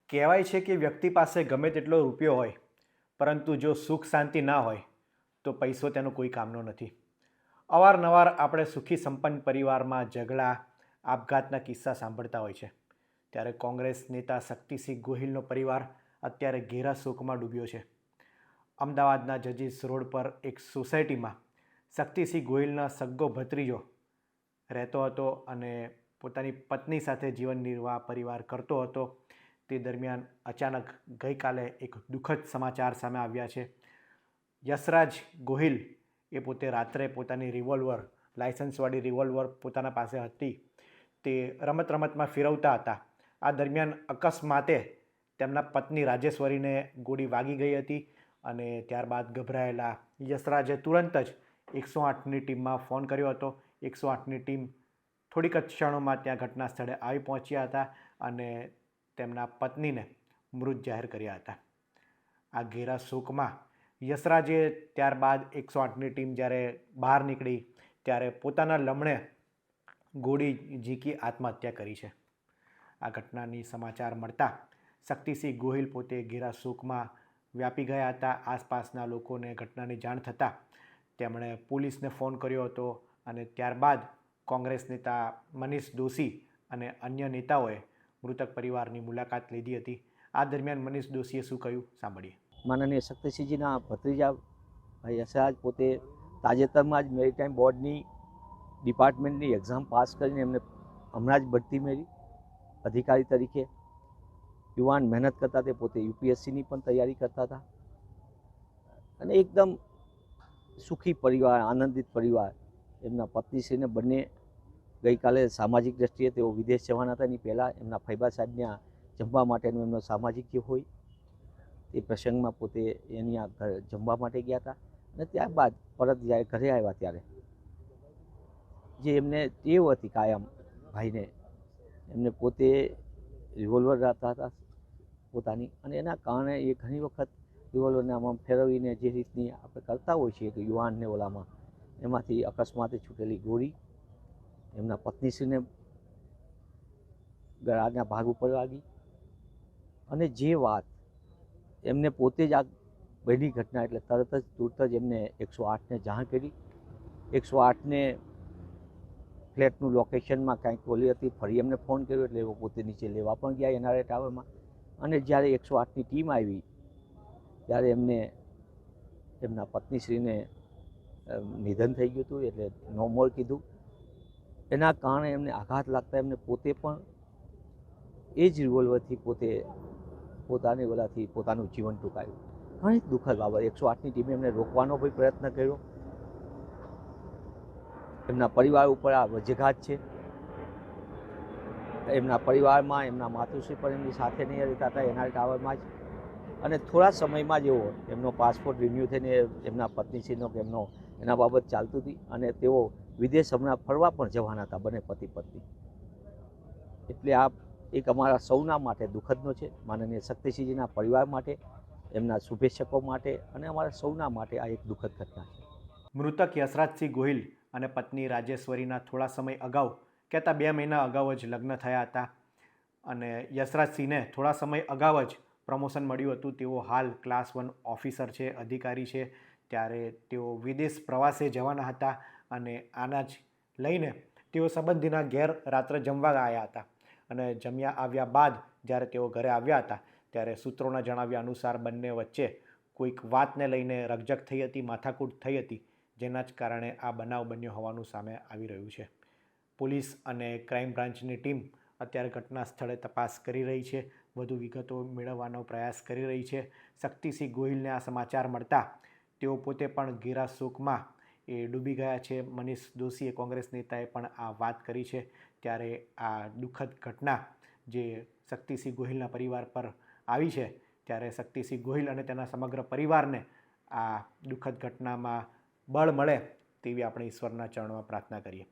કહેવાય છે કે વ્યક્તિ પાસે ગમે તેટલો રૂપિયો હોય, પરંતુ જો સુખ શાંતિ ના હોય તો પૈસો તેનો કોઈ કામનો નથી. અવારનવાર આપણે સુખી સંપન્ન પરિવારમાં ઝઘડા, આપઘાતના કિસ્સા સાંભળતા હોય છે. ત્યારે કોંગ્રેસ નેતા શક્તિસિંહ ગોહિલનો પરિવાર અત્યારે ઘેરા શોકમાં ડૂબ્યો છે. અમદાવાદના જજીસ રોડ પર એક સોસાયટીમાં શક્તિસિંહ ગોહિલના સગ્ગો ભત્રીજો રહેતો હતો અને પોતાની પત્ની સાથે જીવન નિર્વાહ પરિવાર કરતો હતો. તે દરમિયાન અચાનક ગઈકાલે એક દુઃખદ સમાચાર સામે આવ્યા છે. યશરાજ ગોહિલ એ પોતે રાત્રે પોતાની રિવોલ્વર, લાયસન્સવાળી રિવોલ્વર પોતાના પાસે હતી, તે રમતમાં ફેરવતા હતા. આ દરમિયાન અકસ્માતે તેમના પત્ની રાજેશ્વરીને ગોળી વાગી ગઈ હતી અને ત્યારબાદ ગભરાયેલા યશરાજે તુરંત જ 108ની ટીમમાં ફોન કર્યો હતો. 108ની ટીમ થોડીક જ ક્ષણોમાં ત્યાં ઘટના સ્થળે આવી પહોંચ્યા હતા અને તેમના પત્નીને મૃત જાહેર કર્યા હતા. આ ઘેરા શોકમાં યશરાજે ત્યારબાદ 108ની ટીમ જ્યારે બહાર નીકળી ત્યારે પોતાના લમણે ગોળી ઝીકી આત્મહત્યા કરી છે. આ ઘટનાની સમાચાર મળતા શક્તિસિંહ ગોહિલ પોતે ઘેરા શોકમાં વ્યાપી ગયા હતા. આસપાસના લોકોને ઘટનાની જાણ થતાં તેમણે પોલીસને ફોન કર્યો હતો અને ત્યારબાદ કોંગ્રેસ નેતા મનીષ દોશી અને અન્ય નેતાઓએ મૃતક પરિવારની મુલાકાત લીધી હતી. આ દરમિયાન મનીષ દોશીએ શું કહ્યું સાંભળીએ. માનનીય શક્તિસિંહજીના ભત્રીજા ભાઈ યશરાજ પોતે તાજેતરમાં જ મેરીટાઈમ બોર્ડની ડિપાર્ટમેન્ટની એક્ઝામ પાસ કરીને એમને હમણાં જ બઢતી મેળવી અધિકારી તરીકે. યુવાન મહેનત કરતા તે પોતે યુપીએસસીની પણ તૈયારી કરતા હતા અને એકદમ સુખી પરિવાર, આનંદિત પરિવાર. એમના પત્નીશ્રીને બંને ગઈકાલે સામાજિક દ્રષ્ટિએ તેઓ વિદેશ જવાના હતા. એની પહેલાં એમના ફૈબા સાહેબને જમવા માટેનો એમનો સામાજિક જે હોય એ પ્રસંગમાં પોતે એની આ જમવા માટે ગયા હતા અને ત્યારબાદ પરત જ્યારે ઘરે આવ્યા ત્યારે જે એમને ટેવ હતી કાયમ ભાઈને, એમને પોતે રિવોલ્વર રાખતા હતા પોતાની અને એના કારણે એ ઘણી વખત રિવોલ્વરને આમાં ફેરવીને જે રીતની આપણે કરતા હોઈએ છીએ કે યુવાનને ઓલામાં એમાંથી અકસ્માતે છૂટેલી ગોળી એમના પત્નીશ્રીને ગળાના ભાગ ઉપર વાગી અને જે વાત એમને પોતે જ આ બધી ઘટના એટલે તરત જ તુરત જ એમને 108ને જાણ કરી. 108ને ફ્લેટનું લોકેશનમાં કાંઈક ઓલી હતી, ફરી એમને ફોન કર્યો એટલે એવો પોતે નીચે લેવા પણ ગયા એનઆરએ ટાવરમાં અને જ્યારે 108ની ટીમ આવી ત્યારે એમને એમના પત્નીશ્રીને નિધન થઈ ગયું હતું એટલે નો મોર કીધું. એના કારણે એમને આઘાત લાગતા એમને પોતે પણ એ જ રિવોલ્વરથી પોતાની ઓલાથી પોતાનું જીવન ટૂંકાયું. ઘણી દુઃખદ બાબત. 108ની ટીમે એમને રોકવાનો પણ પ્રયત્ન કર્યો. એમના પરિવાર ઉપર આ વજ્રઘાત છે. એમના પરિવારમાં એમના માતુશ્રી પણ એમની સાથે નહીં રહેતા હતા એનઆર ટાવરમાં જ અને થોડા સમયમાં જ એમનો પાસપોર્ટ રિન્યૂ થઈને એમના પત્નીશ્રીનો કે એમનો એના બાબત ચાલતું હતી અને તેઓ વિદેશ હમણાં ફરવા પણ જવાના હતા બંને પતિ પત્ની. એટલે આ એક અમારા સૌના માટે દુઃખદનો છે. માનનીય શક્તિસિંહજીના પરિવાર માટે, એમના શુભેચ્છકો માટે અને અમારા સૌના માટે આ એક દુઃખદ ઘટના છે. મૃતક યશરાજસિંહ ગોહિલ અને પત્ની રાજેશ્વરીના થોડા સમય અગાઉ, કહેતા 2 મહિના અગાઉ જ લગ્ન થયા હતા અને યશરાજસિંહને થોડા સમય અગાઉ જ પ્રમોશન મળ્યું હતું. તેઓ હાલ ક્લાસ 1 ઓફિસર છે, અધિકારી છે. ત્યારે તેઓ વિદેશ પ્રવાસે જવાના હતા અને આના જ લઈને તેઓ સંબંધીના ઘેર રાત્રે જમવા આવ્યા હતા અને જમ્યા આવ્યા બાદ જ્યારે તેઓ ઘરે આવ્યા હતા ત્યારે સૂત્રોના જણાવ્યા અનુસાર બંને વચ્ચે કોઈક વાતને લઈને રકઝક થઈ હતી, માથાકૂટ થઈ હતી, જેના જ કારણે આ બનાવ બન્યો હોવાનું સામે આવી રહ્યું છે. પોલીસ અને ક્રાઇમ બ્રાન્ચની ટીમ અત્યારે ઘટના સ્થળે તપાસ કરી રહી છે, વધુ વિગતો મેળવવાનો પ્રયાસ કરી રહી છે. શક્તિસિંહ ગોહિલને આ સમાચાર મળતા તેઓ પોતે પણ ઘેરા શોકમાં ડૂબી ગયા છે. મનીષ દોશીએ, કોંગ્રેસ નેતાએ પણ આ વાત કરી છે. ત્યારે આ દુઃખદ ઘટના જે શક્તિસિંહ ગોહિલના પરિવાર પર આવી છે ત્યારે શક્તિસિંહ ગોહિલ અને તેના સમગ્ર પરિવારને આ દુઃખદ ઘટનામાં બળ મળે તેવી આપણે ઈશ્વરના ચરણોમાં પ્રાર્થના કરીએ.